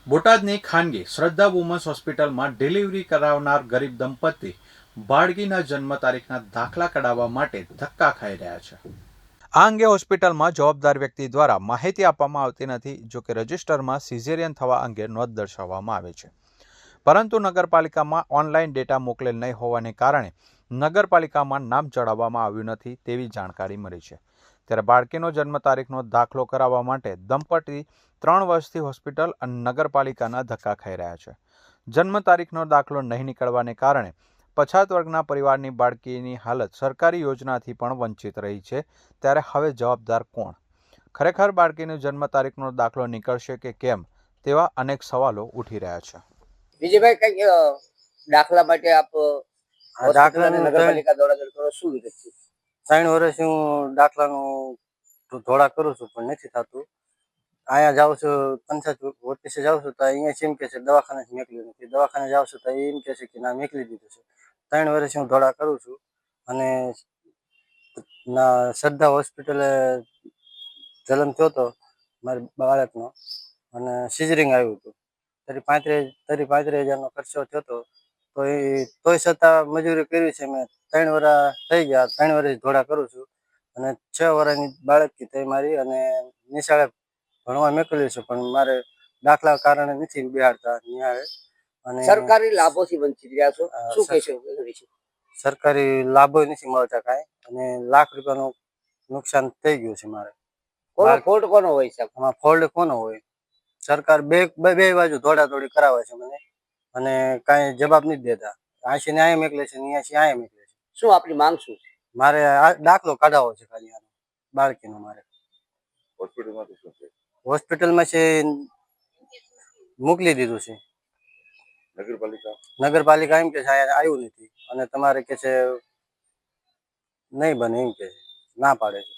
બોટાદની ખાનગી શ્રદ્ધા વુમન્સ હોસ્પિટલમાં ડિલિવરી કરાવનાર ગરીબ દંપતી બાળકીના જન્મ તારીખના દાખલા કઢાવવા માટે ધક્કા ખાઈ રહ્યા છે. આ અંગે હોસ્પિટલમાં જવાબદાર વ્યક્તિ દ્વારા માહિતી આપવામાં આવતી નથી. જો કે રજિસ્ટરમાં સિઝેરિયન થવા અંગે નોંધ દર્શાવવામાં આવે છે, પરંતુ નગરપાલિકામાં ઓનલાઈન ડેટા મોકલેલ નહીં હોવાને કારણે નગરપાલિકામાં નામ ચડાવવામાં આવ્યું નથી તેવી જાણકારી મળી છે. ત્યારે બાળકીનો જન્મ તારીખનો દાખલો કરાવવા માટે દંપતી 3 વર્ષથી હોસ્પિટલ અને નગરપાલિકાના ધક્કા ખાઈ રહ્યા છે. જન્મ તારીખનો દાખલો નહીં નીકળવાને કારણે પછાત વર્ગના પરિવારની બાળકીની હાલત સરકારી યોજનાથી પણ વંચિત રહી છે. ત્યારે હવે જવાબદાર કોણ? ખરેખર બાળકીનો જન્મ તારીખનો દાખલો નીકળશે કે કેમ તેવા અનેક સવાલો ઉઠી રહ્યા છે. વિજયભાઈ, કઈ દાખલા માટે આપ દાખલા નગરપાલિકા દ્વારા કરો, શું વિગત છે? 3 વર્ષ હું દાખલાનું ધોળા કરું છું પણ નથી થતું. અહીંયા જાઉં છું, પંચાયત ઓફિસે જાઉં છું તો અહીંયા એમ કે છે દવાખાને મોકલ્યું નથી. દવાખાને જાઉં છું તો એમ કે છે કે ના, મોકલી દીધું છે. 3 વર્ષ હું ધોળા કરું છું અને શ્રદ્ધા હોસ્પિટલે જન્મ થયો હતો મારી બાળકનો અને સિઝરિંગ આવ્યું હતું. તરી 35,000નો ખર્ચો થયો હતો. તોય છતાં મજૂરી કરી છે મેં. 3 વર્ષ થઈ ગયા, 3 વર્ષ ધોળા કરું છું અને 6 વર્ષની બાળકી થઈ મારી અને નિશાળે ભણવા મોકલ્યું છે પણ મારે દાખલા કારણે નથી બેહાડતા નિહાળે. અને સરકારી લાભોથી વંચિત રહ્યા છો, શું કહેશો? સરકારી લાભો નથી મળતા કાંઈ અને લાખ રૂપિયાનું નુકસાન થઈ ગયું છે મારે. ફોલ્ટ કોનો હોય છે? આમાં ફોલ્ટ કોનો હોય? સરકાર બે બાજુ દોડાદોડી કરાવે છે મને અને કાંઈ જવાબ નથી દેતા. 80 ને અહીંયા મોકલે છે, 89 અહીંયા મોકલે છે. શું આપની માંગ શું છે? મારે આ દાખલો કાઢાવો છે ખાલી આનો, બાળકીનો. મારે હોસ્પિટલમાં છે મોકલી દીધું છે. નગરપાલિકા એમ કે છે આવ્યું નથી અને તમારે કે છે નહીં બને, એમ કે છે, ના પાડે છે.